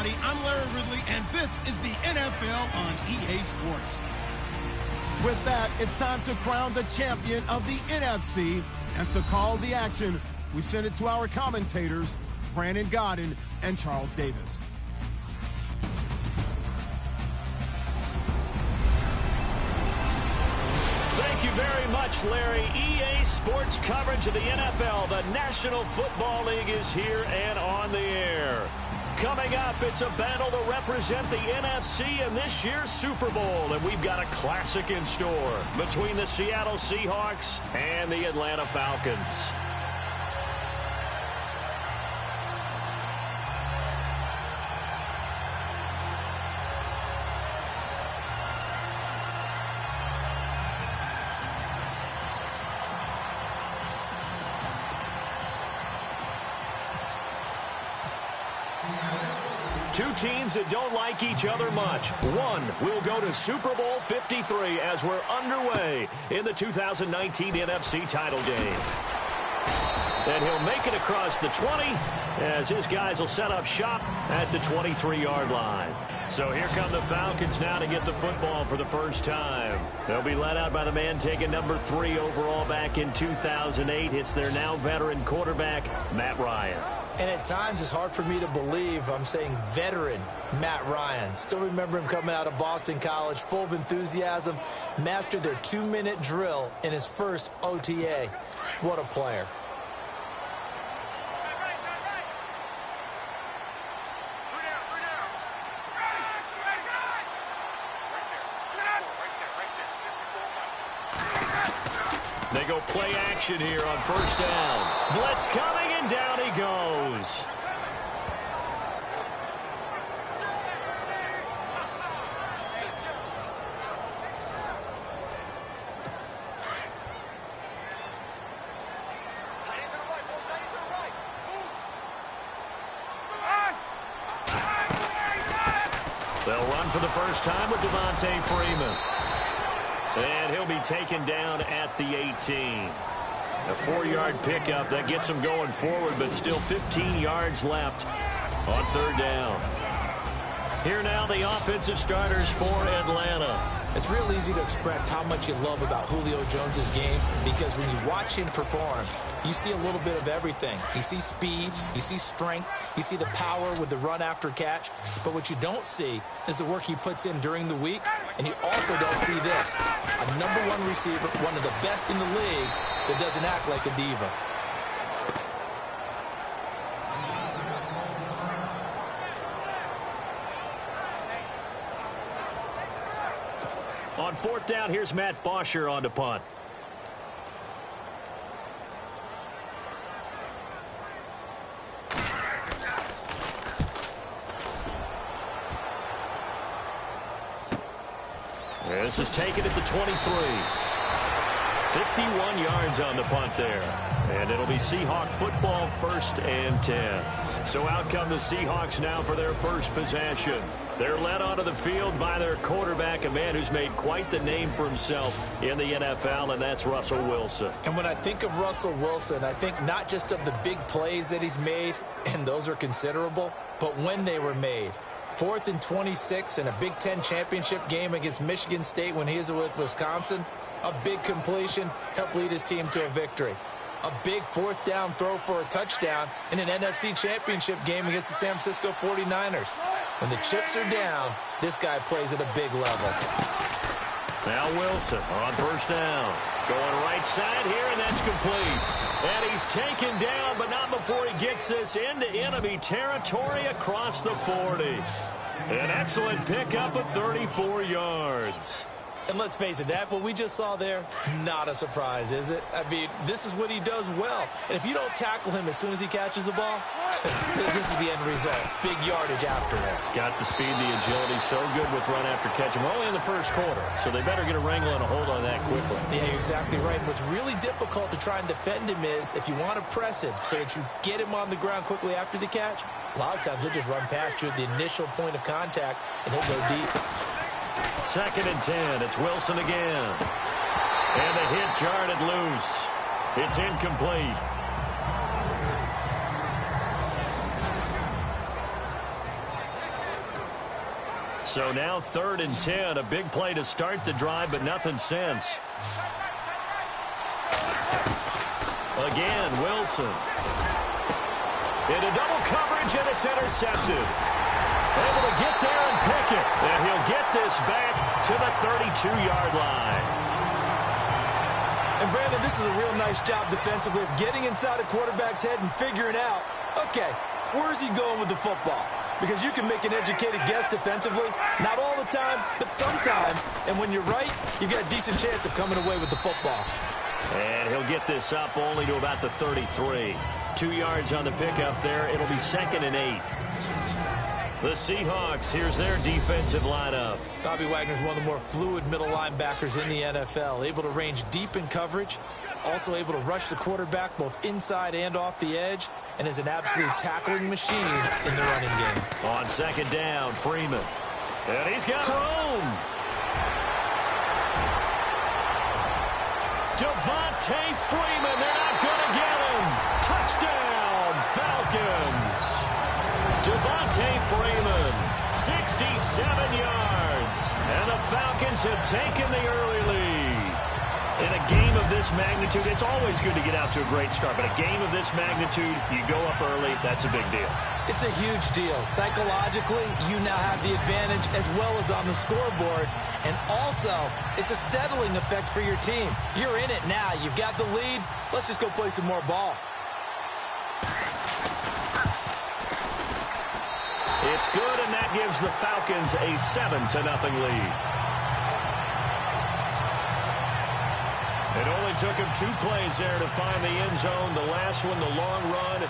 everybody. I'm Larry Ridley, and this is the NFL on EA Sports. With that, it's time to crown the champion of the NFC. And to call the action, we send it to our commentators, Brandon Godden and Charles Davis. Thank you very much, Larry. EA Sports coverage of the NFL. The National Football League is here and on the air. Coming up, it's a battle to represent the NFC in this year's Super Bowl. And we've got a classic in store between the Seattle Seahawks and the Atlanta Falcons. Two teams that don't like each other much. One will go to Super Bowl 53 as we're underway in the 2019 NFC title game. And he'll make it across the 20 as his guys will set up shop at the 23-yard line. So here come the Falcons now to get the football for the first time. They'll be led out by the man taking number 3 overall back in 2008. It's their now veteran quarterback, Matt Ryan. And at times, it's hard for me to believe I'm saying veteran Matt Ryan. Still remember him coming out of Boston College, full of enthusiasm, mastered their 2-minute drill in his first OTA. What a player. They go play action here on first down. Blitz coming, and down he goes. They'll run for the first time with Devontae Freeman. And he'll be taken down at the 18. A 4-yard pickup that gets him going forward, but still 15 yards left on third down. Here now the offensive starters for Atlanta. It's real easy to express how much you love about Julio Jones' game because when you watch him perform, you see a little bit of everything. You see speed, you see strength, you see the power with the run after catch. But what you don't see is the work he puts in during the week, and you also don't see this. A #1 receiver, one of the best in the league, that doesn't act like a diva. On fourth down, here's Matt Bosher on the punt. This is taken at the 23. 51 yards on the punt there. And it'll be Seahawk football, 1st and 10. So out come the Seahawks now for their first possession. They're led onto the field by their quarterback, a man who's made quite the name for himself in the NFL, and that's Russell Wilson. And when I think of Russell Wilson, I think not just of the big plays that he's made, and those are considerable, but when they were made. 4th and 26 in a Big Ten championship game against Michigan State when he was with Wisconsin. A big completion helped lead his team to a victory. A big 4th down throw for a touchdown in an NFC championship game against the San Francisco 49ers. When the chips are down, this guy plays at a big level. Now Wilson on first down. Going right side here, and that's complete. And he's taken down, but not before he gets this into enemy territory across the 40. An excellent pickup of 34 yards. And let's face it, that what we just saw there, not a surprise, is it? I mean, this is what he does well. And if you don't tackle him as soon as he catches the ball, this is the end result. Big yardage afterwards. Got the speed, the agility, so good with run after catch. We're only in the first quarter, so they better get a wrangle and a hold on that quickly. Yeah, you're exactly right. And what's really difficult to try and defend him is if you want to press him so that you get him on the ground quickly after the catch, a lot of times he'll just run past you at the initial point of contact, and he'll go deep. 2nd and 10. It's Wilson again. And the hit jarred it loose. It's incomplete. So now 3rd and 10. A big play to start the drive, but nothing since. Again, Wilson. Into double coverage, and it's intercepted. Able to get there and pick it. And he'll get this back to the 32-yard line. And, Brandon, this is a real nice job defensively of getting inside a quarterback's head and figuring out, okay, where's he going with the football? Because you can make an educated guess defensively. Not all the time, but sometimes. And when you're right, you've got a decent chance of coming away with the football. And he'll get this up only to about the 33. 2 yards on the pickup there. It'll be 2nd and 8. The Seahawks, here's their defensive lineup. Bobby Wagner's one of the more fluid middle linebackers in the NFL, able to range deep in coverage, also able to rush the quarterback both inside and off the edge, and is an absolute tackling machine in the running game. On 2nd down, Freeman. And he's got room. Devontae Freeman, they're not going to get him. Touchdown, Falcons. Devontae Freeman, 67 yards. And the Falcons have taken the early lead. In a game of this magnitude, it's always good to get out to a great start, but a game of this magnitude, you go up early, that's a big deal. It's a huge deal. Psychologically, you now have the advantage as well as on the scoreboard. And also, it's a settling effect for your team. You're in it now. You've got the lead. Let's just go play some more ball. It's good, and that gives the Falcons a 7-0 lead. It only took him 2 plays there to find the end zone. The last one, the long run,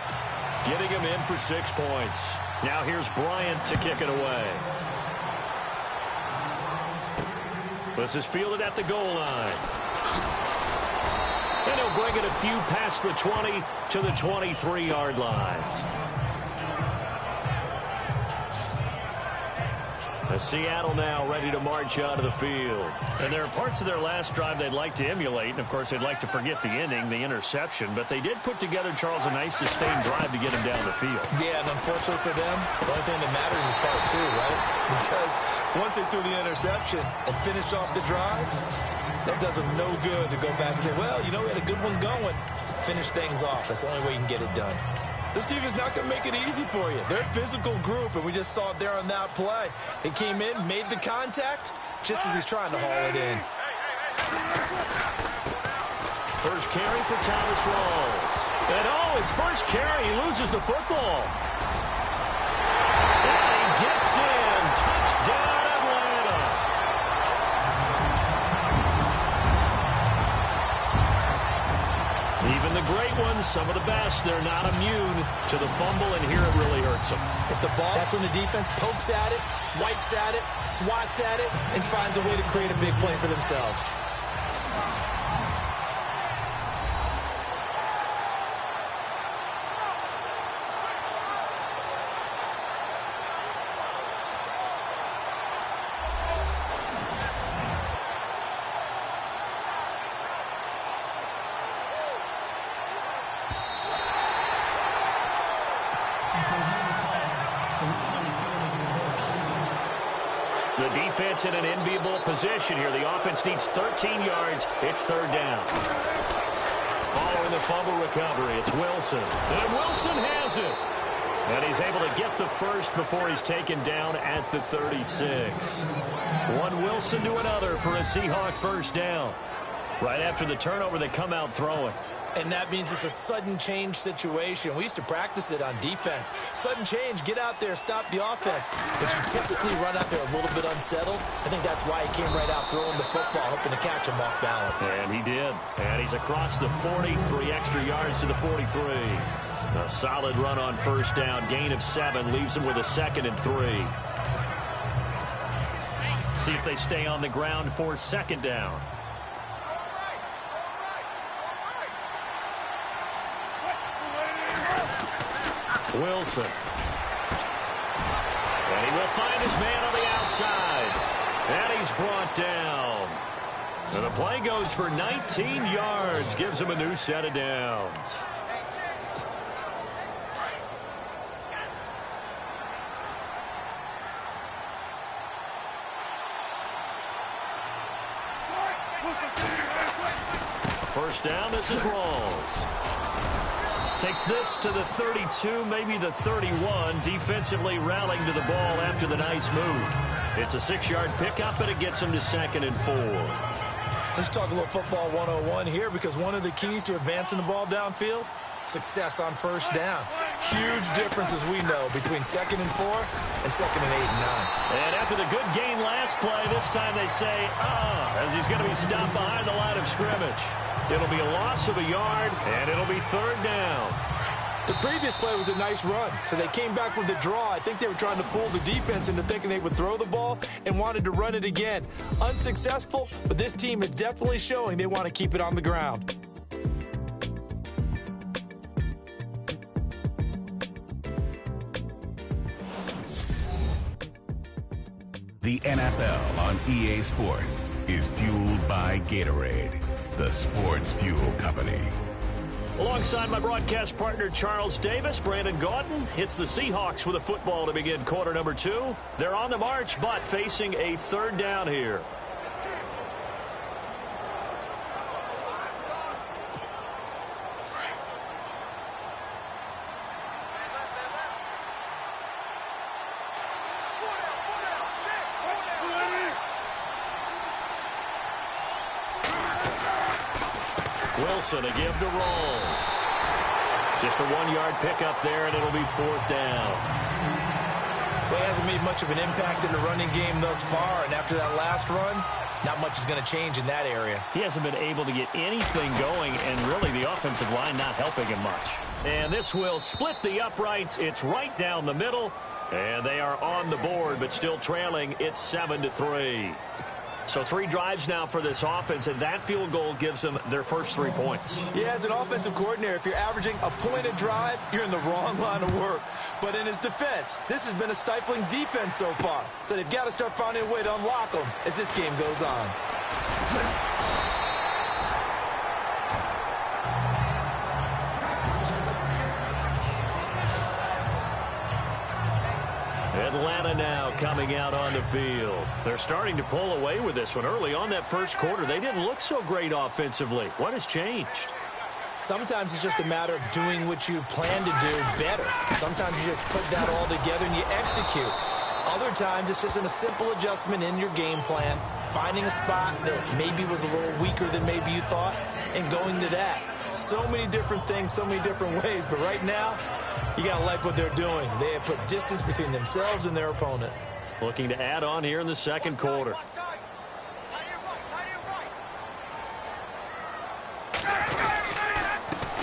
getting him in for 6 points. Now here's Bryant to kick it away. This is fielded at the goal line. And he'll bring it a few past the 20 to the 23-yard line. Seattle now ready to march out of the field. And there are parts of their last drive they'd like to emulate. And, of course, they'd like to forget the inning, the interception. But they did put together, Charles, a nice sustained drive to get him down the field. Yeah, and unfortunately for them, the only thing that matters is part 2, right? Because once they threw the interception and finished off the drive, that does them no good to go back and say, well, you know, we had a good one going. Finish things off. That's the only way you can get it done. This team is not going to make it easy for you. They're a physical group, and we just saw it there on that play. He came in, made the contact, just as he's trying to haul it in. First carry for Thomas Rawls. And, his first carry, he loses the football. And he gets in. Touchdown, Atlanta. Even the great ones, some of the best, they're not immune to the fumble, and here it really hurts them. Hit the ball, that's when the defense pokes at it, swipes at it, swats at it, and finds a way to create a big play for themselves. The defense in an enviable position here. The offense needs 13 yards. It's 3rd down. Following the fumble recovery, it's Wilson. And Wilson has it. And he's able to get the first before he's taken down at the 36. One Wilson to another for a Seahawk first down. Right after the turnover, they come out throwing. And that means it's a sudden change situation. We used to practice it on defense. Sudden change, get out there, stop the offense. But you typically run out there a little bit unsettled. I think that's why he came right out throwing the football, hoping to catch him off balance. And he did. And he's across the 40, 3 extra yards to the 43. A solid run on first down. Gain of 7 leaves him with a 2nd and 3. See if they stay on the ground for 2nd down. Wilson. And he will find his man on the outside. And he's brought down. And the play goes for 19 yards. Gives him a new set of downs. First down, this is Rawls. Takes this to the 32, maybe the 31. Defensively rallying to the ball after the nice move. It's a 6-yard pickup, and it gets him to 2nd and 4. Let's talk a little football 101 here, because one of the keys to advancing the ball downfield, success on first down. Huge difference, as we know, between 2nd and 4 and 2nd and 8 and 9. And after the good gain last play, this time they say, as he's going to be stopped behind the line of scrimmage. It'll be a loss of a yard, and it'll be 3rd down. The previous play was a nice run, so they came back with the draw. I think they were trying to fool the defense into thinking they would throw the ball and wanted to run it again. Unsuccessful, but this team is definitely showing they want to keep it on the ground. The NFL on EA Sports is fueled by Gatorade, the sports fuel company. Alongside my broadcast partner, Charles Davis, Brandon Gaudin hits the Seahawks with a football to begin quarter number 2. They're on the march, but facing a 3rd down here. Wilson, a give to Rawls. Just a 1-yard pickup there, and it'll be 4th down. Well, he hasn't made much of an impact in the running game thus far, and after that last run, not much is going to change in that area. He hasn't been able to get anything going, and really the offensive line not helping him much. And this will split the uprights. It's right down the middle, and they are on the board, but still trailing. It's 7-3. So 3 drives now for this offense, and that field goal gives them their first 3 points. Yeah, as an offensive coordinator, if you're averaging a point a drive, you're in the wrong line of work. But in his defense, this has been a stifling defense so far. So they've got to start finding a way to unlock them as this game goes on. Atlanta now coming out on the field. They're starting to pull away with this one. Early on that first quarter, they didn't look so great offensively. What has changed? Sometimes it's just a matter of doing what you plan to do better. Sometimes you just put that all together and you execute. Other times it's just a simple adjustment in your game plan, finding a spot that maybe was a little weaker than maybe you thought, and going to that. So many different things, so many different ways, but right now, you got to like what they're doing. They have put distance between themselves and their opponent. Looking to add on here in the second quarter.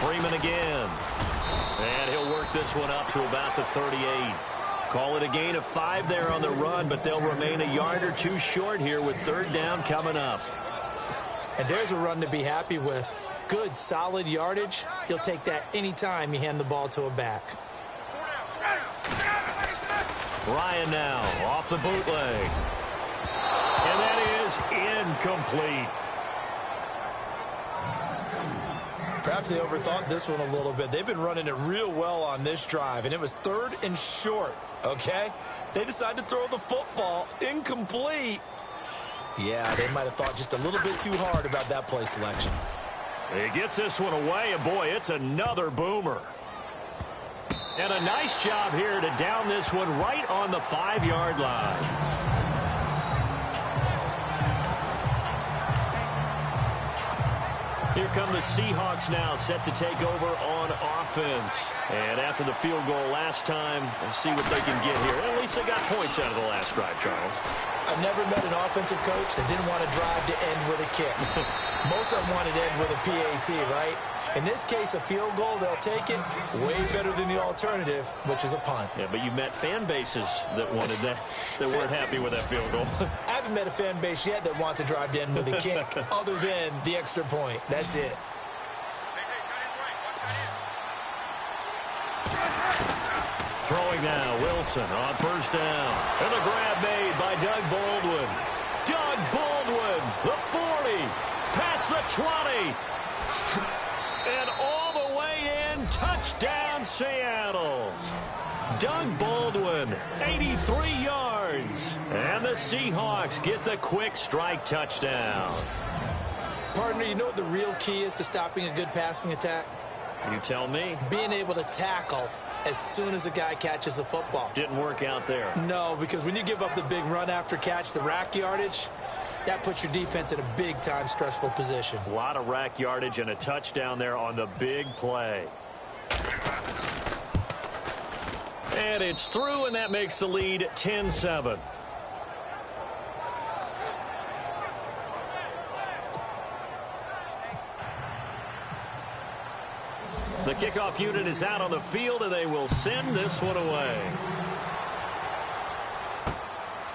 Freeman again. And he'll work this one up to about the 38. Call it a gain of 5 there on the run, but they'll remain a yard or 2 short here with 3rd down coming up. And there's a run to be happy with. Good, solid yardage. He'll take that anytime you hand the ball to a back. Ryan now off the bootleg. And that is incomplete. Perhaps they overthought this one a little bit. They've been running it real well on this drive, and it was 3rd and short, okay? They decided to throw the football incomplete. Yeah, they might have thought just a little bit too hard about that play selection. He gets this one away, and boy, it's another boomer. And a nice job here to down this one right on the 5-yard line. Here come the Seahawks now, set to take over on offense. And after the field goal last time, we'll see what they can get here. At least they got points out of the last drive, Charles. I've never met an offensive coach that didn't want to drive to end with a kick. Most of them wanted to end with a PAT, right? In this case, a field goal, they'll take it. Way better than the alternative, which is a punt. Yeah, but you met fan bases that wanted that, that weren't happy with that field goal. I haven't met a fan base yet that wants to drive to end with a kick, other than the extra point. That's it. Throwing now, Wilson on first down. And the grab made by Doug Baldwin. Doug Baldwin, the 40, past the 20. And all the way in, touchdown Seattle. Doug Baldwin, 83 yards. And the Seahawks get the quick strike touchdown. Partner, you know what the real key is to stopping a good passing attack? You tell me. Being able to tackle as soon as a guy catches the football. Didn't work out there. No, because when you give up the big run after catch, the rack yardage, that puts your defense in a big-time stressful position. A lot of rack yardage and a touchdown there on the big play. And it's through, and that makes the lead 10-7. The kickoff unit is out on the field, and they will send this one away.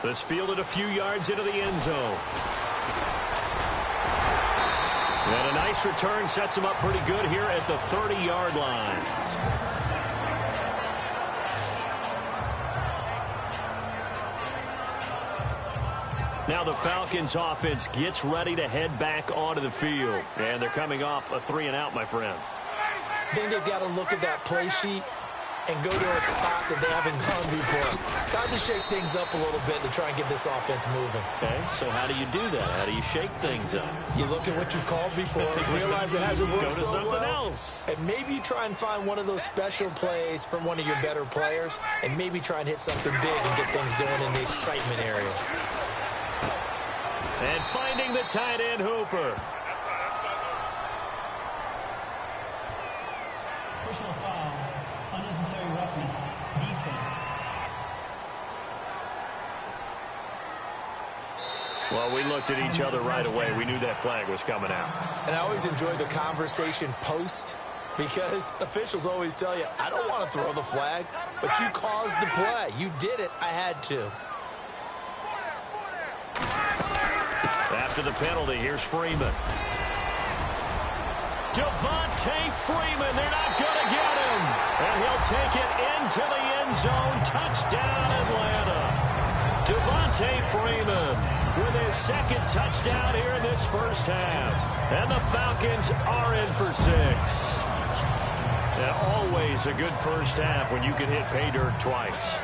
This fielded a few yards into the end zone. And a nice return sets him up pretty good here at the 30-yard line. Now the Falcons offense gets ready to head back onto the field. And they're coming off a 3-and-out, my friend. I think they've got to look at that play sheet and go to a spot that they haven't gone before. Time to shake things up a little bit to try and get this offense moving. Okay, so how do you do that? How do you shake things up? You look at what you called before, realize it hasn't worked Go to so something well, else. and maybe you try and find one of those special plays from one of your better players, and maybe try and hit something big and get things going in the excitement area. And finding the tight end, Hooper. Personal foul, unnecessary roughness, defense. Well, we looked at each other right away. We knew that flag was coming out. And I always enjoy the conversation post, because officials always tell you, I don't want to throw the flag, but you caused the play. You did it. I had to. After the penalty, here's Freeman. Devontae Freeman, they're not going to get him. And he'll take it into the end zone. Touchdown, Atlanta. Devontae Freeman with his second touchdown here in this first half. And the Falcons are in for 6. And always a good first half when you can hit pay dirt twice.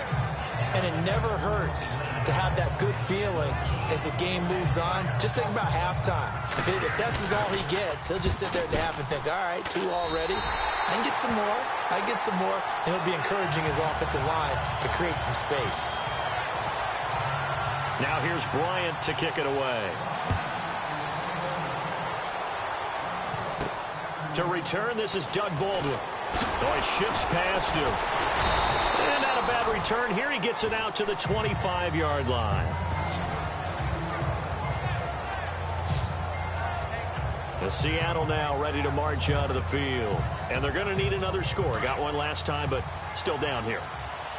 And it never hurts to have that good feeling as the game moves on. Just think about halftime. If that's all he gets, he'll just sit there at the half and think, all right, 2 already. I can get some more. I can get some more. And he'll be encouraging his offensive line to create some space. Now here's Bryant to kick it away. To return, this is Doug Baldwin. Oh, he shifts past him. And not a bad return here. He gets it out to the 25-yard line. The Seattle now ready to march out of the field. And they're going to need another score. Got one last time, but still down here.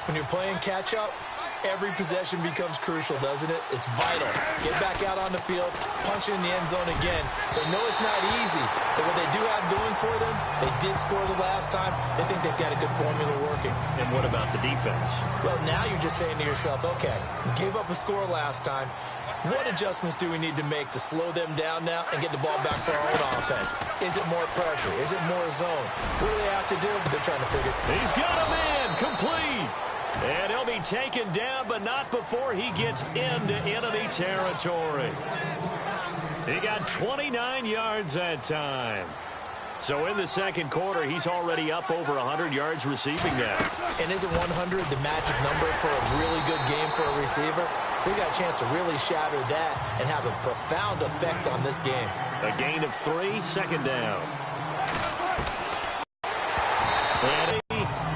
When you're playing catch-up, every possession becomes crucial, doesn't it? It's vital. Get back out on the field, punch it in the end zone again. They know it's not easy, but what they do have going for them, they did score the last time. They think they've got a good formula working. And what about the defense? Well, now you're just saying to yourself, okay, we gave up a score last time. What adjustments do we need to make to slow them down now and get the ball back for our own offense? Is it more pressure? Is it more zone? What do they have to do? They're trying to figure it. He's got him in, complete. And he'll be taken down, but not before he gets into enemy territory. He got 29 yards that time. So in the second quarter, he's already up over 100 yards receiving now. And isn't 100 the magic number for a really good game for a receiver? So he got a chance to really shatter that and have a profound effect on this game. A gain of 3, second down.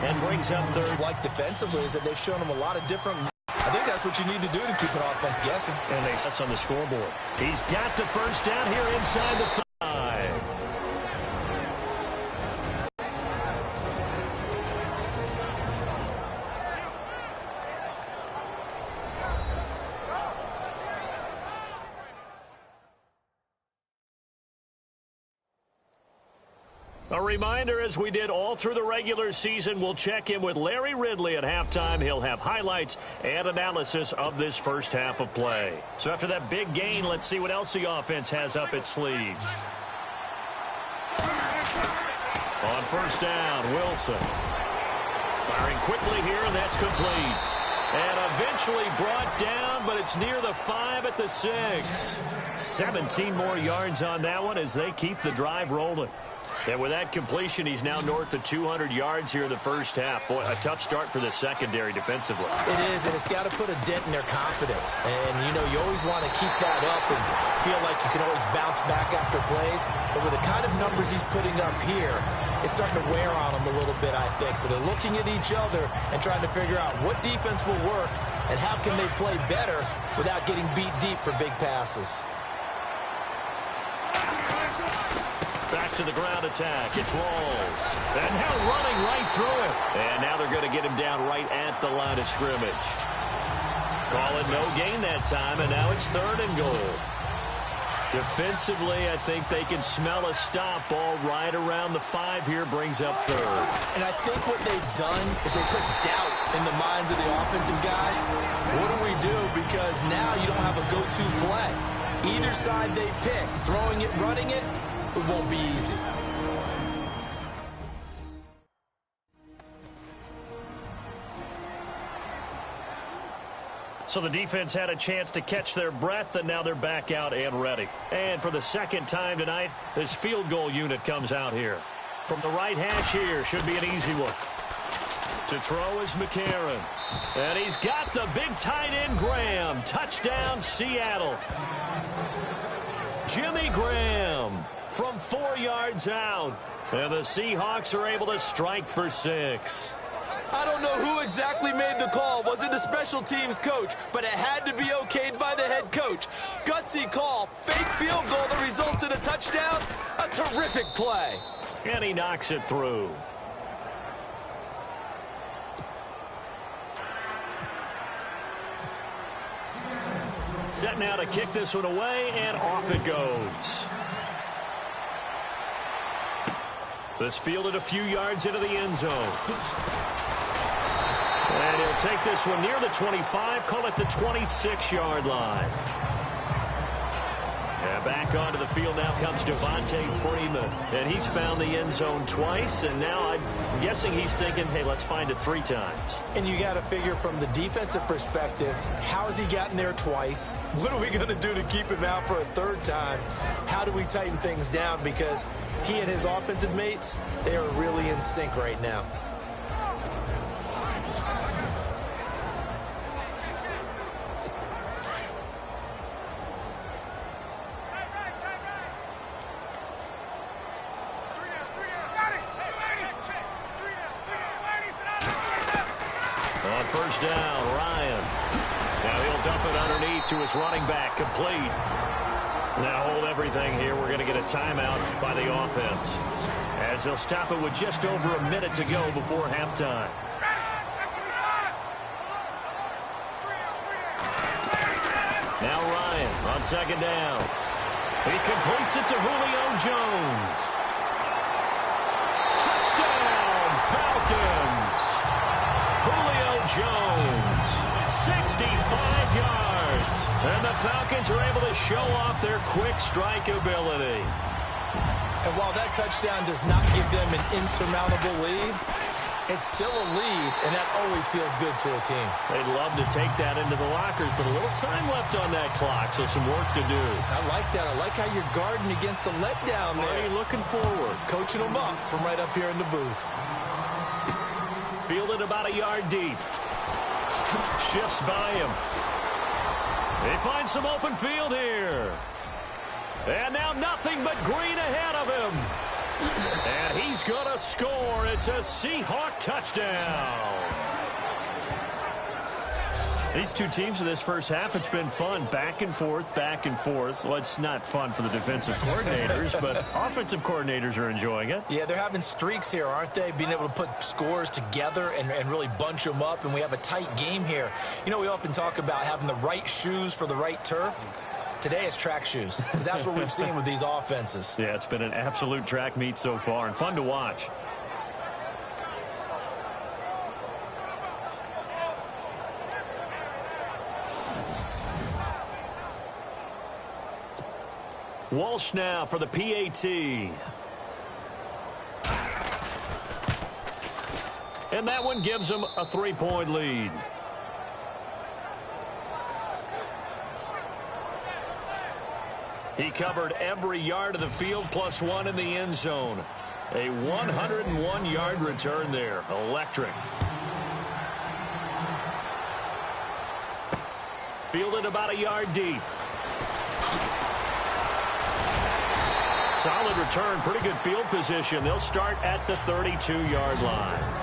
And brings up third. Like defensively is that they've shown him a lot of different. I think that's what you need to do to keep an offense guessing. And they set on the scoreboard. He's got the first down here inside the 5. A reminder, as we did all through the regular season, we'll check in with Larry Ridley at halftime. He'll have highlights and analysis of this first half of play. So after that big gain, let's see what else the offense has up its sleeves. On first down, Wilson. Firing quickly here, and that's complete. And eventually brought down but it's near the 5 at the 6. 17 more yards on that one as they keep the drive rolling. And with that completion, he's now north of 200 yards here in the first half. Boy, a tough start for the secondary defensively. It is, and it's got to put a dent in their confidence. And, you know, you always want to keep that up and feel like you can always bounce back after plays. But with the kind of numbers he's putting up here, it's starting to wear on them a little bit, I think. So they're looking at each other and trying to figure out what defense will work and how can they play better without getting beat deep for big passes. Back to the ground attack. It's Walls. And now running right through it. And now they're going to get him down right at the line of scrimmage. Call it no gain that time, and now it's 3rd and goal. Defensively, I think they can smell a stop. Ball right around the 5 here, brings up 3rd. And I think what they've done is they put doubt in the minds of the offensive guys. What do we do? Because now you don't have a go-to play. Either side they pick, throwing it, running it, it won't be easy. So the defense had a chance to catch their breath, and now they're back out and ready. And for the second time tonight, this field goal unit comes out here. From the right hash here, should be an easy one. To throw is McCarron. And he's got the big tight end, Graham. Touchdown, Seattle. Jimmy Graham from 4 yards out. And the Seahawks are able to strike for 6. I don't know who exactly made the call. Was it the special teams coach? But it had to be okayed by the head coach. Gutsy call. Fake field goal that results in a touchdown. A terrific play. And he knocks it through. Set now to kick this one away, and off it goes. This fielded a few yards into the end zone. And he'll take this one near the 25, call it the 26-yard line. And back onto the field now comes Devontae Freeman. And he's found the end zone twice, and now I'm guessing he's thinking, hey, let's find it 3 times. And you got to figure from the defensive perspective, how has he gotten there twice? What are we going to do to keep him out for a 3rd time? How do we tighten things down? Because he and his offensive mates, they are really in sync right now. On first down, Ryan. Now he'll dump it underneath to his running back, complete. Now hold everything here. We're going to get a timeout by the offense, as they'll stop it with just over a minute to go before halftime. Now Ryan on second down. He completes it to Julio Jones. Touchdown, Falcons. Julio Jones, 65 yards. And the Falcons are able to show off their quick strike ability. And while that touchdown does not give them an insurmountable lead, it's still a lead, and that always feels good to a team. They'd love to take that into the lockers, but a little time left on that clock, so some work to do. I like that. I like how you're guarding against a letdown there. Are you looking forward? Coaching them up from right up here in the booth. Fielded about a yard deep. Shifts by him. They find some open field here. And now nothing but green ahead of him. And he's going to score. It's a Seahawk touchdown. These two teams in this first half, it's been fun. Back and forth, back and forth. Well, it's not fun for the defensive coordinators, but offensive coordinators are enjoying it. Yeah, they're having streaks here, aren't they? Being able to put scores together and really bunch them up, and we have a tight game here. You know, we often talk about having the right shoes for the right turf. Today it's track shoes, because that's what we've seen with these offenses. Yeah, it's been an absolute track meet so far, and fun to watch. Walsh now for the PAT. And that one gives them a 3-point lead. He covered every yard of the field, +1 in the end zone. A 101-yard return there. Electric. Fielded about a yard deep. Solid return, pretty good field position. They'll start at the 32-yard line.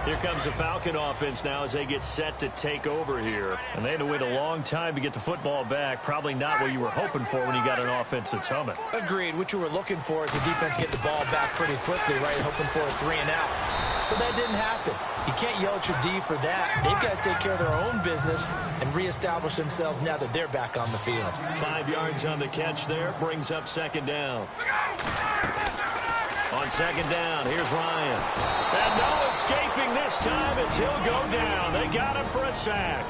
Here comes the Falcon offense now as they get set to take over here. And they had to wait a long time to get the football back. Probably not what you were hoping for when you got an offense that's humming. Agreed. What you were looking for is the defense get the ball back pretty quickly, right? Hoping for a 3 and out. So that didn't happen. You can't yell at your D for that. They've got to take care of their own business and reestablish themselves now that they're back on the field. 5 yards on the catch there. Brings up second down. On second down, here's Ryan. And no escaping this time as he'll go down. They got him for a sack.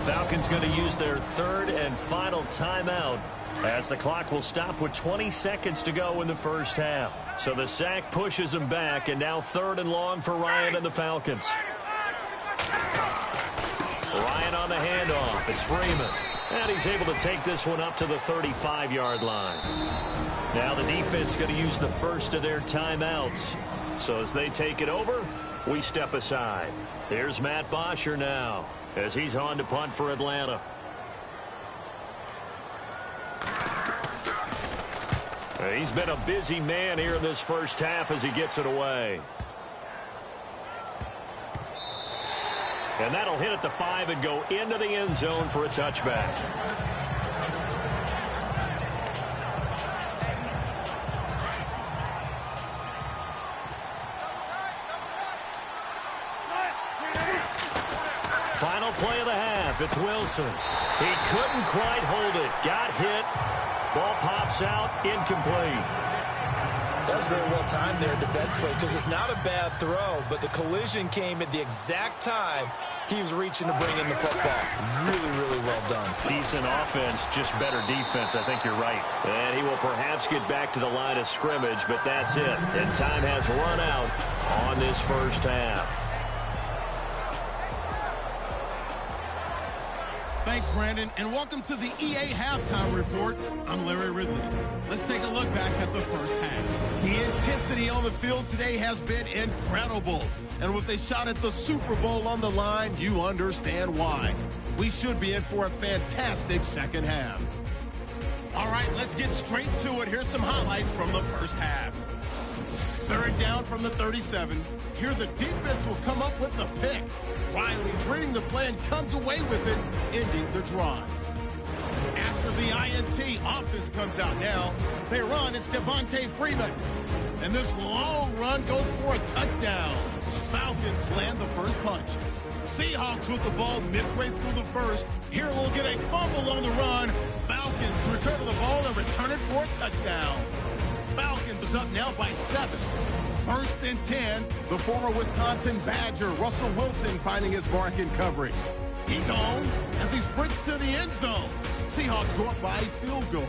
Falcons going to use their third and final timeout as the clock will stop with 20 seconds to go in the first half. So the sack pushes them back, and now 3rd and long for Ryan and the Falcons. Ryan on the handoff. It's Freeman. And he's able to take this one up to the 35-yard line. Now the defense going to use the first of their timeouts. So as they take it over, we step aside. Here's Matt Bosher now as he's on to punt for Atlanta. He's been a busy man here in this first half as he gets it away. And that'll hit at the 5 and go into the end zone for a touchback. Final play of the half. It's Wilson. He couldn't quite hold it. Got hit. Ball pops out. Incomplete. That was very well timed there defensively because it's not a bad throw, but the collision came at the exact time he was reaching to bring in the football. Really, really well done. Decent offense, just better defense. I think you're right. And he will perhaps get back to the line of scrimmage, but that's it. And time has run out on this first half. Thanks, Brandon, and welcome to the EA Halftime Report. I'm Larry Ridley. Let's take a look back at the first half. The intensity on the field today has been incredible. And with a shot at the Super Bowl on the line, you understand why. We should be in for a fantastic second half. All right, let's get straight to it. Here's some highlights from the first half. 3rd down from the 37. Here the defense will come up with the pick. Riley's reading the play and comes away with it, ending the drive. After the INT, offense comes out now. They run, it's Devontae Freeman. And this long run goes for a touchdown. Falcons land the first punch. Seahawks with the ball midway through the first. Here we'll get a fumble on the run. Falcons return to the ball and return it for a touchdown. Falcons is up now by 7. 1st and 10, the former Wisconsin Badger, Russell Wilson, finding his mark in coverage. He gone as he sprints to the end zone. Seahawks go up by a field goal.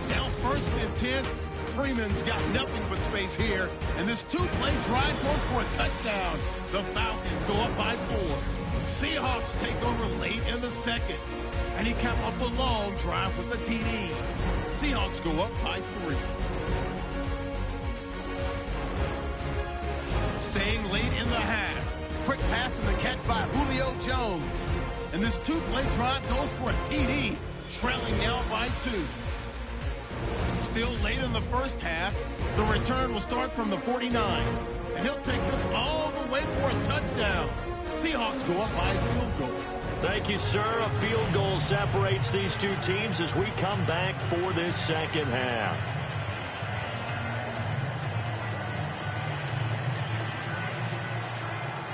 Now 1st and 10, Freeman's got nothing but space here, and this 2-play drive goes for a touchdown. The Falcons go up by 4. Seahawks take over late in the second, and he capped off the long drive with the TD. Seahawks go up by 3. Staying late in the half. Quick pass and the catch by Julio Jones. And this 2-play drive goes for a TD, trailing now by 2. Still late in the first half, the return will start from the 49. And he'll take this all the way for a touchdown. Seahawks go up by a field goal. Thank you, sir. A field goal separates these two teams as we come back for this second half.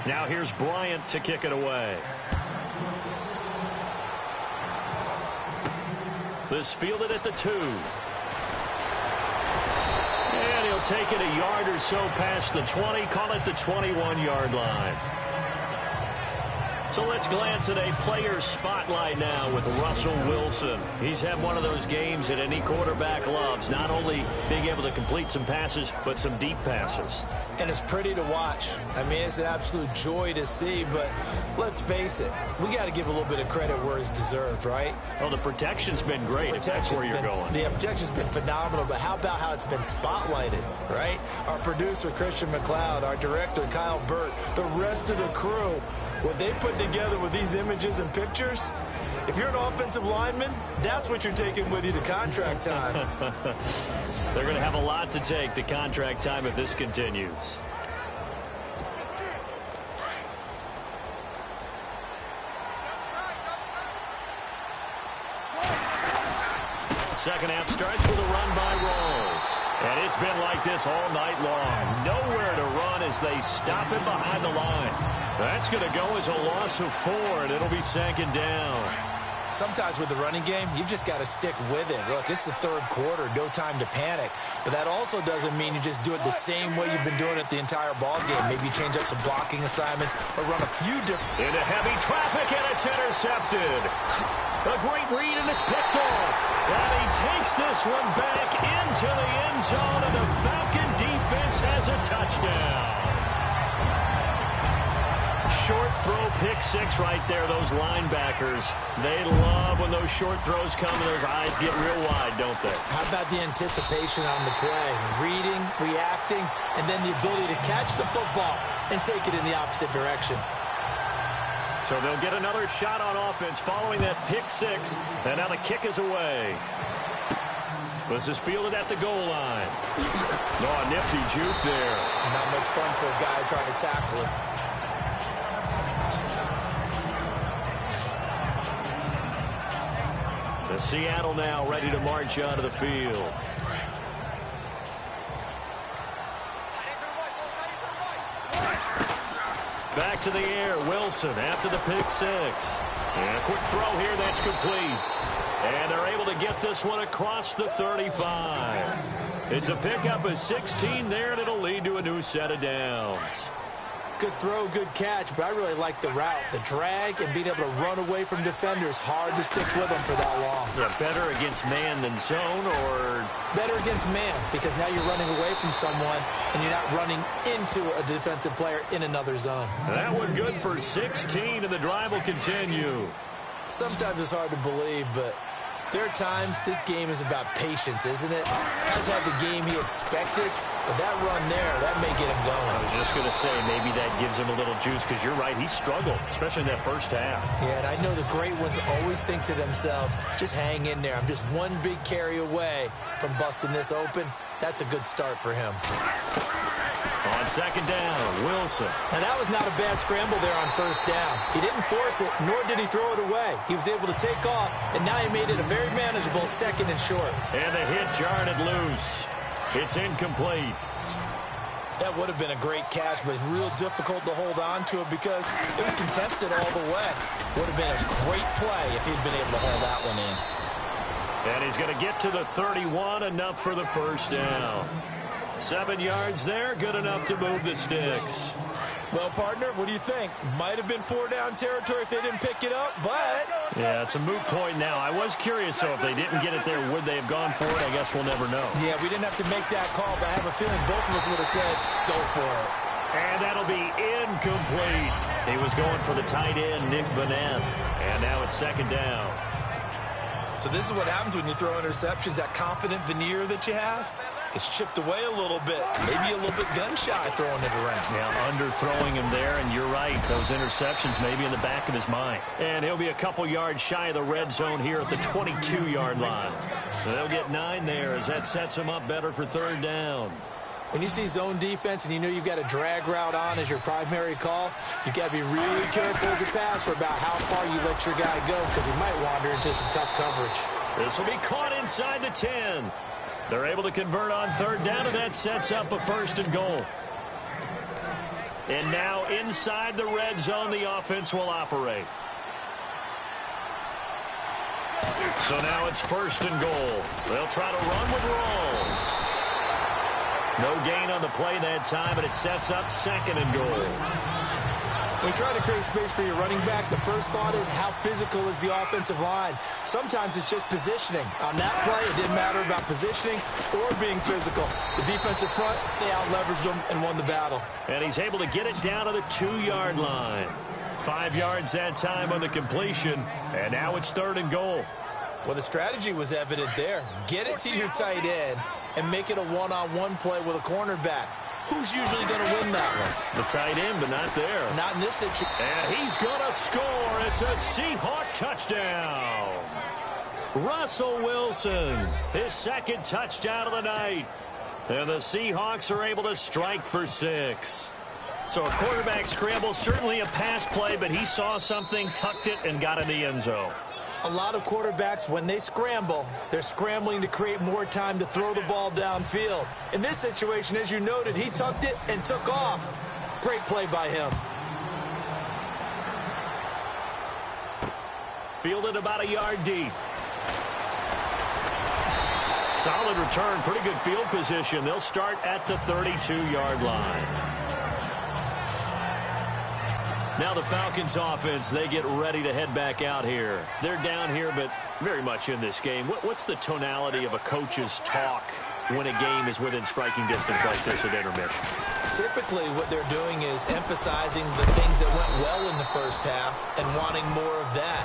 Now here's Bryant to kick it away. This fielded at the 2. And he'll take it a yard or so past the 20, call it the 21-yard line. So let's glance at a player spotlight now with Russell Wilson. He's had one of those games that any quarterback loves, not only being able to complete some passes, but some deep passes. And it's pretty to watch. I mean, it's an absolute joy to see, but let's face it, we got to give a little bit of credit where it's deserved, right? Well, the protection's been great, if that's where you're going. The protection's been phenomenal, but how about how it's been spotlighted, right? Our producer, Christian McLeod, our director, Kyle Burt, the rest of the crew, what they put together with these images and pictures, if you're an offensive lineman, that's what you're taking with you to contract time. They're going to have a lot to take to contract time if this continues. Second half starts with a run by Rawls. And it's been like this all night long. Nowhere to run as they stop him behind the line. That's going to go as a loss of 4, and it'll be second down. Sometimes with the running game, you've just got to stick with it. Look, it's the third quarter, no time to panic. But that also doesn't mean you just do it the same way you've been doing it the entire ball game. Maybe change up some blocking assignments or run a few different... Into heavy traffic, and it's intercepted. A great read, and it's picked off. And he takes this one back into the end zone, and the Falcon defense has a touchdown. Short throw, pick 6 right there. Those linebackers, they love when those short throws come and those eyes get real wide, don't they? How about the anticipation on the play? Reading, reacting, and then the ability to catch the football and take it in the opposite direction. So they'll get another shot on offense following that pick 6, and now the kick is away. This is fielded at the goal line. Oh, a nifty juke there. Not much fun for a guy trying to tackle him. Seattle now ready to march onto the field. Back to the air, Wilson after the pick 6. And a quick throw here, that's complete. And they're able to get this one across the 35. It's a pickup of 16 there, and it'll lead to a new set of downs. Good throw, good catch, but I really like the route. The drag and being able to run away from defenders. Hard to stick with them for that long. Yeah, better against man than zone, or... Better against man, because now you're running away from someone and you're not running into a defensive player in another zone. That one good for 16, and the drive will continue. Sometimes it's hard to believe, but there are times this game is about patience, isn't it? Has had the game he expected, but that run there, that may get him going. I was just going to say, maybe that gives him a little juice, because you're right, he struggled, especially in that first half. Yeah, and I know the great ones always think to themselves, just hang in there. I'm just one big carry away from busting this open. That's a good start for him. On second down, Wilson. Now, that was not a bad scramble there on first down. He didn't force it, nor did he throw it away. He was able to take off, and now he made it a very manageable second and short. And the hit jarred it loose. It's incomplete. That would have been a great catch, but it's real difficult to hold on to it because it was contested all the way. Would have been a great play if he'd been able to hold that one in. And he's going to get to the 31, enough for the first down. 7 yards there, good enough to move the sticks. Well, partner, what do you think? Might have been 4-down territory if they didn't pick it up, but... Yeah, it's a moot point now. I was curious, so if they didn't get it there, would they have gone for it? I guess we'll never know. Yeah, we didn't have to make that call, but I have a feeling both of us would have said, go for it. And that'll be incomplete. He was going for the tight end, Nick Vanette. And now it's second down. So this is what happens when you throw interceptions, that confident veneer that you have. It's chipped away a little bit, maybe a little bit gun-shy throwing it around. Yeah, underthrowing him there, and you're right. Those interceptions may be in the back of his mind. And he'll be a couple yards shy of the red zone here at the 22-yard line. So they'll get 9 there as that sets him up better for third down. When you see zone defense and you know you've got a drag route on as your primary call, you've got to be really careful as a passer about how far you let your guy go because he might wander into some tough coverage. This will be caught inside the 10. They're able to convert on third down, and that sets up a first and goal. And now inside the red zone, the offense will operate. So now it's first and goal. They'll try to run with Rawls. No gain on the play that time, and it sets up second and goal. When you're trying to create space for your running back, the first thought is how physical is the offensive line. Sometimes it's just positioning. On that play, it didn't matter about positioning or being physical. The defensive front, they out-leveraged them and won the battle. And he's able to get it down to the 2-yard line. 5 yards that time on the completion, and now it's 3rd and goal. Well, the strategy was evident there. Get it to your tight end and make it a one-on-one play with a cornerback. Who's usually going to win that one? The tight end, but not there. Not in this situation. And he's going to score. It's a Seahawk touchdown. Russell Wilson, his 2nd touchdown of the night. And the Seahawks are able to strike for 6. So a quarterback scramble, certainly a pass play, but he saw something, tucked it, and got in the end zone. A lot of quarterbacks, when they scramble, they're scrambling to create more time to throw the ball downfield. In this situation, as you noted, he tucked it and took off. Great play by him. Fielded about a yard deep. Solid return, pretty good field position. They'll start at the 32-yard line. Now the Falcons offense, they get ready to head back out here. They're down here, but very much in this game. What's the tonality of a coach's talk when a game is within striking distance like this at intermission? Typically, what they're doing is emphasizing the things that went well in the first half and wanting more of that.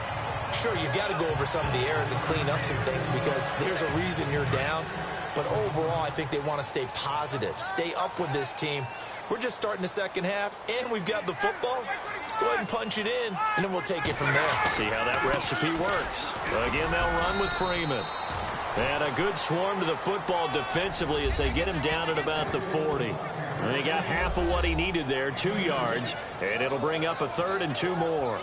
Sure, you've got to go over some of the errors and clean up some things because there's a reason you're down. But overall, I think they want to stay positive, stay up with this team. We're just starting the second half, and we've got the football. Let's go ahead and punch it in, and then we'll take it from there. See how that recipe works. Again, they'll run with Freeman. And a good swarm to the football defensively as they get him down at about the 40. And they got half of what he needed there, 2 yards, and it'll bring up a 3rd and 2 more.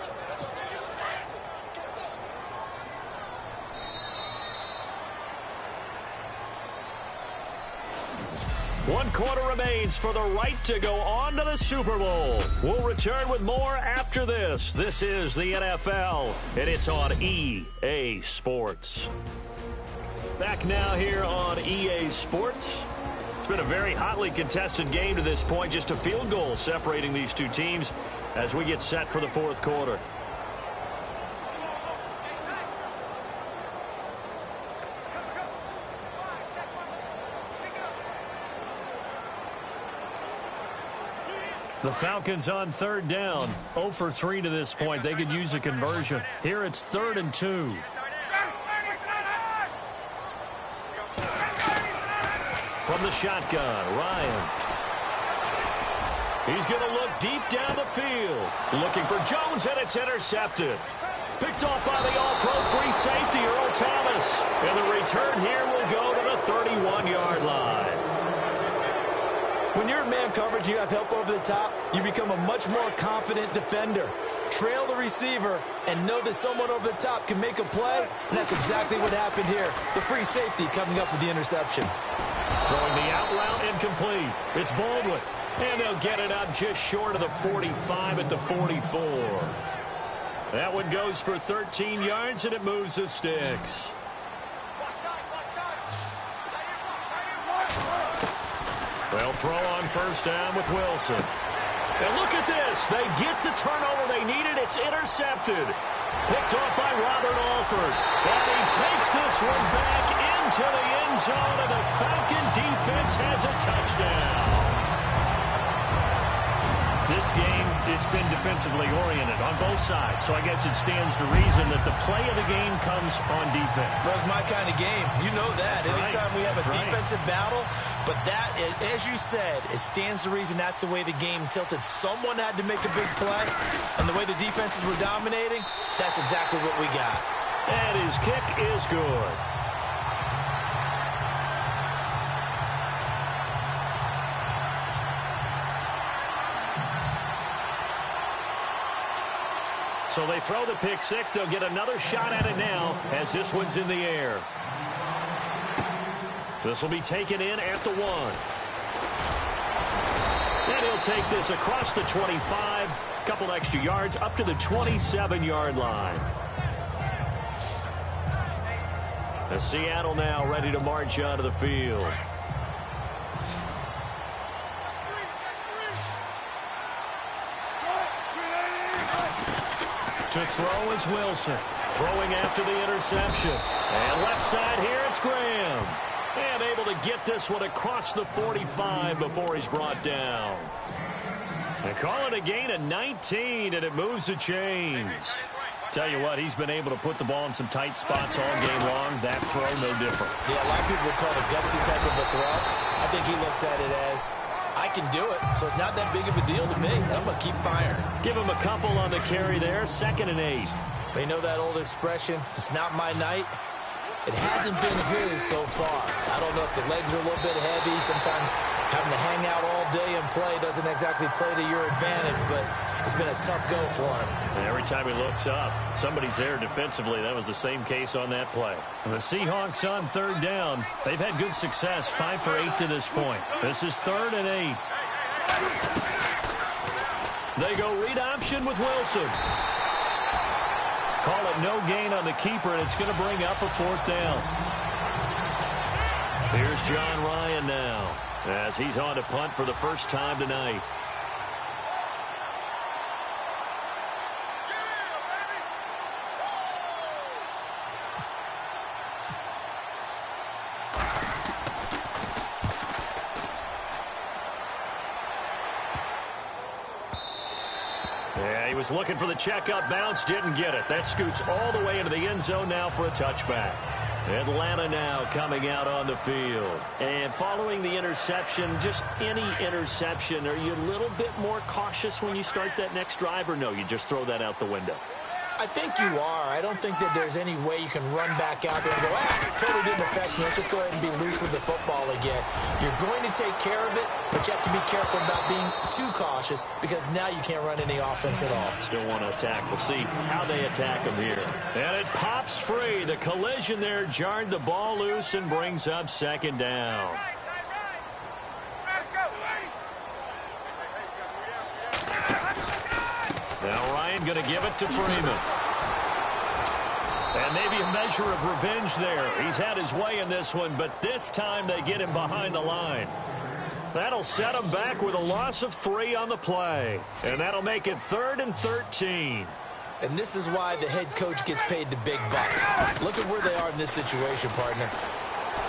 One quarter remains for the right to go on to the Super Bowl. We'll return with more after this. This is the NFL, and it's on EA Sports. Back now here on EA Sports. It's been a very hotly contested game to this point. Just a field goal separating these two teams as we get set for the 4th quarter. The Falcons on 3rd down. 0 for 3 to this point. They could use a conversion. Here it's 3rd and 2. From the shotgun, Ryan. He's going to look deep down the field. Looking for Jones, and it's intercepted. Picked off by the all-pro free safety, Earl Thomas. And the return here will go to the 31-yard line. When you're in man coverage, you have help over the top, you become a much more confident defender. Trail the receiver and know that someone over the top can make a play, and that's exactly what happened here. The free safety coming up with the interception. Throwing the out route incomplete. It's Baldwin. And they'll get it up just short of the 45 at the 44. That one goes for 13 yards, and it moves the sticks. They'll throw on 1st down with Wilson. And look at this. They get the turnover they needed. It's intercepted. Picked off by Robert Alford. And he takes this one back into the end zone, and the Falcon defense has a touchdown. This game, it's been defensively oriented on both sides, so I guess it stands to reason that the play of the game comes on defense. That's my kind of game. You know that. Anytime we have a defensive battle, but that, as you said, it stands to reason that's the way the game tilted. Someone had to make a big play, and the way the defenses were dominating, that's exactly what we got. And his kick is good. So they throw the pick six. They'll get another shot at it now as this one's in the air. This will be taken in at the 1. And he'll take this across the 25. Couple extra yards up to the 27-yard line. And Seattle now ready to march onto the field. To throw is Wilson. Throwing after the interception. And left side here, it's Graham. And able to get this one across the 45 before he's brought down. They call it a gain of 19, and it moves the chains. Tell you what, he's been able to put the ball in some tight spots all game long. That throw, no different. Yeah, a lot of people would call it a gutsy type of a throw. I think he looks at it as, I can do it, so it's not that big of a deal to me. I'm going to keep firing. Give him a couple on the carry there, 2nd and 8. They know that old expression, it's not my night. It hasn't been his so far. I don't know if the legs are a little bit heavy. Sometimes having to hang out all day and play doesn't exactly play to your advantage, but it's been a tough go for him. And every time he looks up, somebody's there defensively. That was the same case on that play. And the Seahawks on 3rd down. They've had good success, 5 for 8 to this point. This is 3rd and 8. They go read option with Wilson. Call it no gain on the keeper, and it's going to bring up a 4th down. Here's John Ryan now as he's on to punt for the first time tonight. Yeah, he was looking for the checkup bounce, didn't get it. That scoots all the way into the end zone now for a touchback. Atlanta now coming out on the field. And following the interception, just any interception, are you a little bit more cautious when you start that next drive, or no, you just throw that out the window? I think you are. I don't think that there's any way you can run back out there and go, totally didn't affect me. Let's just go ahead and be loose with the football again. You're going to take care of it, but you have to be careful about being too cautious because now you can't run any offense at all. Still want to attack. We'll see how they attack him here. And it pops free. The collision there jarred the ball loose and brings up 2nd down. Now Ryan going to give it to Freeman. And maybe a measure of revenge there. He's had his way in this one, but this time they get him behind the line. That'll set him back with a loss of 3 on the play. And that'll make it 3rd and 13. And this is why the head coach gets paid the big bucks. Look at where they are in this situation, partner.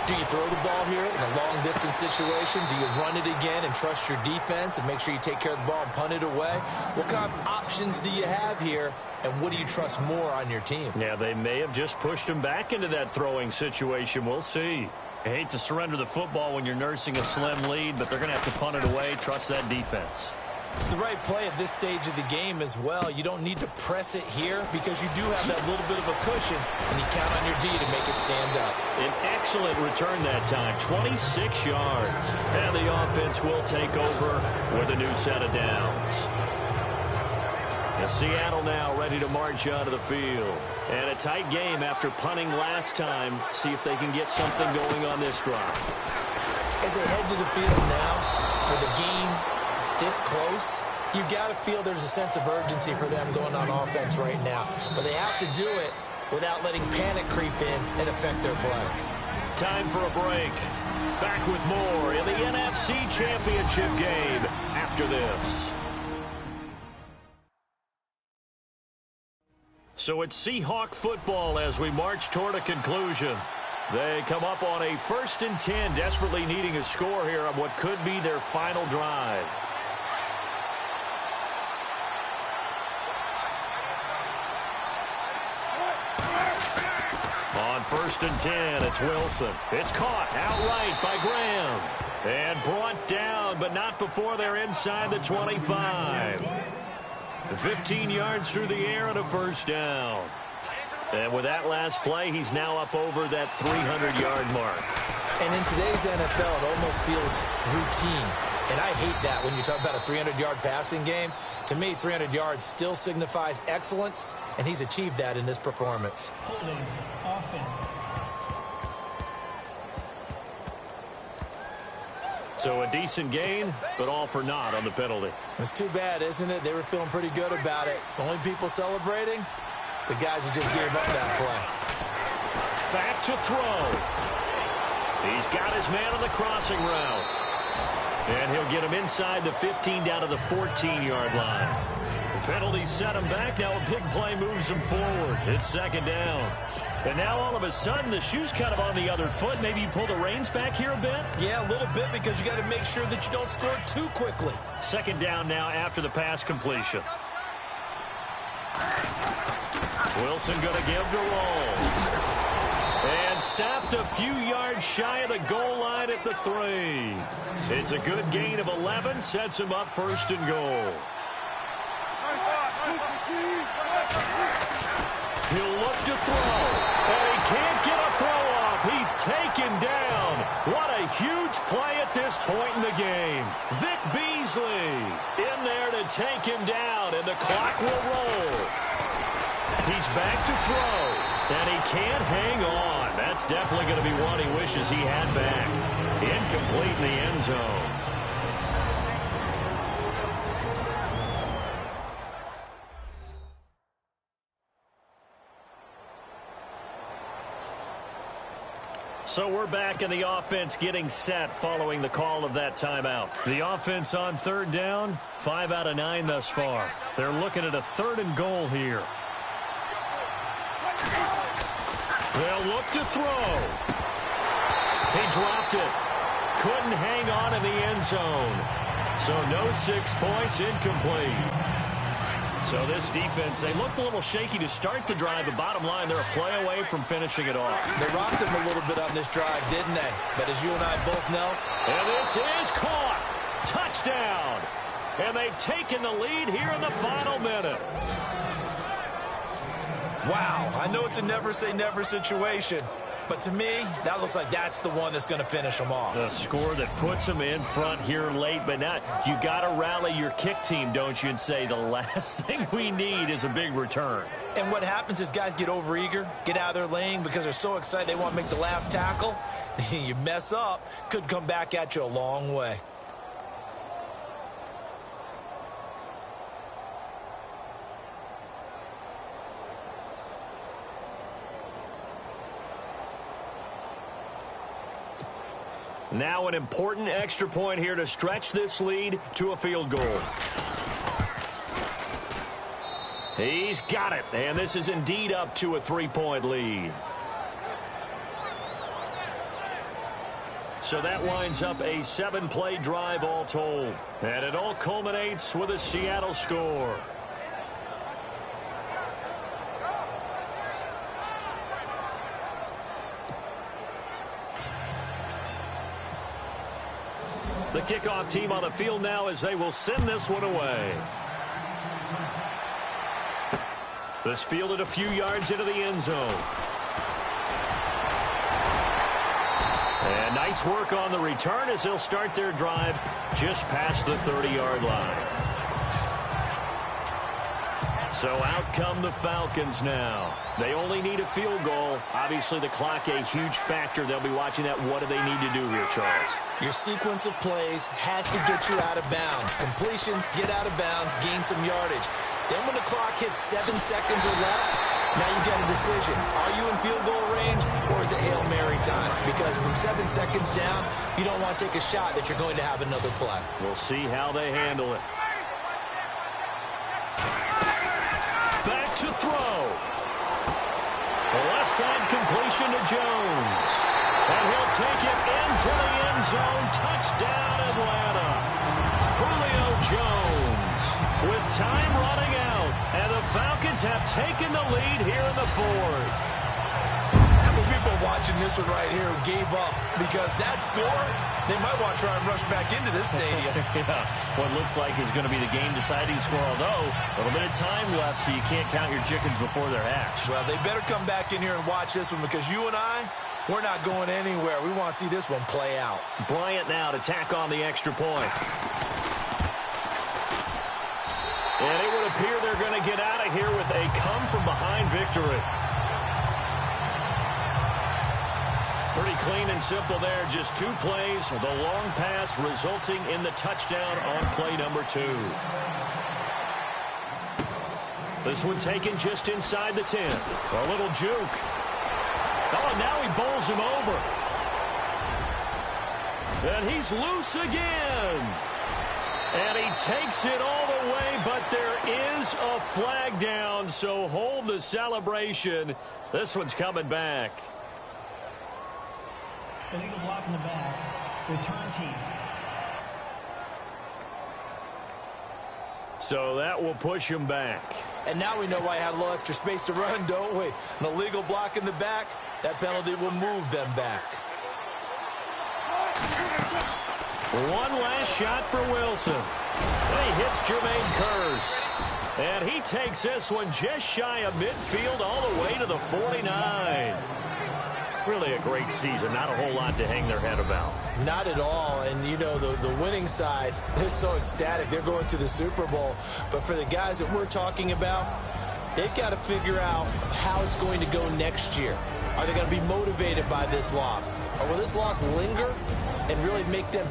Do you throw the ball here in a long-distance situation? Do you run it again and trust your defense and make sure you take care of the ball and punt it away? What kind of options do you have here, and what do you trust more on your team? Yeah, they may have just pushed him back into that throwing situation. We'll see. I hate to surrender the football when you're nursing a slim lead, but they're going to have to punt it away. Trust that defense. It's the right play at this stage of the game as well. You don't need to press it here because you do have that little bit of a cushion, and you count on your D to make it stand up. An excellent return that time, 26 yards. And the offense will take over with a new set of downs. And Seattle now ready to march out of the field. And a tight game after punting last time. See if they can get something going on this drive. As they head to the field now with a game this close, you've got to feel there's a sense of urgency for them going on offense right now. But they have to do it without letting panic creep in and affect their play. Time for a break. Back with more in the NFC Championship game after this. So it's Seahawk football as we march toward a conclusion. They come up on a 1st and 10, desperately needing a score here on what could be their final drive. On 1st and 10, it's Wilson. It's caught outright by Graham. And brought down, but not before they're inside the 25. 15 yards through the air and a 1st down. And with that last play, he's now up over that 300-yard mark. And in today's NFL, it almost feels routine. And I hate that when you talk about a 300-yard passing game. To me, 300 yards still signifies excellence, and he's achieved that in this performance. Holding offense. So a decent gain, but all for naught on the penalty. It's too bad, isn't it? They were feeling pretty good about it. Only people celebrating, the guys who just gave up that play. Back to throw. He's got his man on the crossing route. And he'll get him inside the 15 down to the 14-yard line. Penalty set him back. Now a big play moves him forward. It's second down. And now all of a sudden the shoe's kind of on the other foot. Maybe you pull the reins back here a bit? Yeah, a little bit, because you got to make sure that you don't score too quickly. Second down now after the pass completion. Wilson going to give to Rolls. And stopped a few yards shy of the goal line at the 3. It's a good gain of 11. Sets him up first and goal. He'll look to throw. And he can't get a throw off. He's taken down. What a huge play at this point in the game. Vic Beasley in there to take him down. And the clock will roll. He's back to throw, and he can't hang on. That's definitely going to be one he wishes he had back. Incomplete in the end zone. So we're back in the offense getting set following the call of that timeout. The offense on third down, 5 out of 9 thus far. They're looking at a 3rd and goal here. They'll look to throw. He dropped it. Couldn't hang on in the end zone. So no 6 points, incomplete. So this defense, they looked a little shaky to start the drive, but bottom line, they're a play away from finishing it off. They rocked him a little bit on this drive, didn't they? But as you and I both know, and this is caught. Touchdown. And they've taken the lead here in the final minute. wow, I know it's a never-say-never situation, but to me, that looks like that's the one that's going to finish them off. The score that puts them in front here late, but now you got to rally your kick team, don't you, and say the last thing we need is a big return. And what happens is guys get overeager, get out of their lane because they're so excited they want to make the last tackle. You mess up, could come back at you a long way. Now an important extra point here to stretch this lead to a field goal. He's got it, and this is indeed up to a 3-point lead. So that winds up a 7-play drive all told. And it all culminates with a Seattle score. The kickoff team on the field now as they will send this one away. This fielded a few yards into the end zone. And nice work on the return as they'll start their drive just past the 30-yard line. So out come the Falcons now. They only need a field goal. Obviously, the clock a huge factor. They'll be watching that. What do they need to do here, Charles? Your sequence of plays has to get you out of bounds. Completions, get out of bounds, gain some yardage. Then when the clock hits 7 seconds or left, now you get a decision. Are you in field goal range or is it Hail Mary time? Because from 7 seconds down, you don't want to take a shot that you're going to have another play. We'll see how they handle it. Back to throw. The left side completion to Jones. And he'll take it into the end zone. Touchdown, Atlanta. Julio Jones with time running out. And the Falcons have taken the lead here in the 4th. How many people watching this one right here who gave up? Because that score, they might want to try and rush back into this stadium. Yeah, what looks like is going to be the game-deciding score, although a little bit of time left, so you can't count your chickens before they're hatched. Well, they better come back in here and watch this one because you and I, we're not going anywhere. We want to see this one play out. Bryant now to tack on the extra point. And it would appear they're going to get out of here with a come-from-behind victory. Pretty clean and simple there. Just 2 plays. The long pass resulting in the touchdown on play number 2. This one taken just inside the 10. A little juke. Oh, now he bowls him over. And he's loose again. And he takes it all the away, but there is a flag down, so hold the celebration. This one's coming back. Illegal block in the back. Return team. So that will push him back. And now we know why I had a little extra space to run, don't we? An illegal block in the back, that penalty will move them back. One last shot for Wilson. And he hits Jermaine Kearse. And he takes this one just shy of midfield all the way to the 49. Really a great season. Not a whole lot to hang their head about. Not at all. And, you know, the winning side, they're so ecstatic. They're going to the Super Bowl. But for the guys that we're talking about, they've got to figure out how it's going to go next year. Are they going to be motivated by this loss? Or will this loss linger and really make them,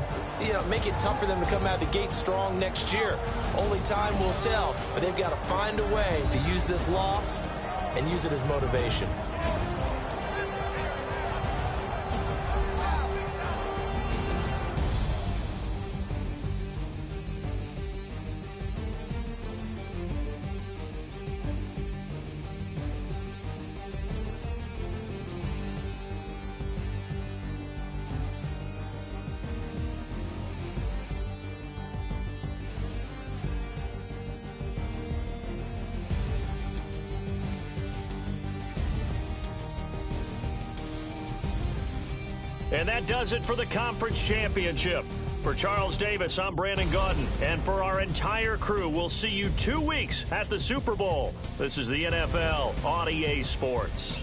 make it tough for them to come out of the gate strong next year? Only time will tell. But they've got to find a way to use this loss and use it as motivation. And that does it for the conference championship. For Charles Davis, I'm Brandon Gaudin. And for our entire crew, we'll see you 2 weeks at the Super Bowl. This is the NFL on EA Sports.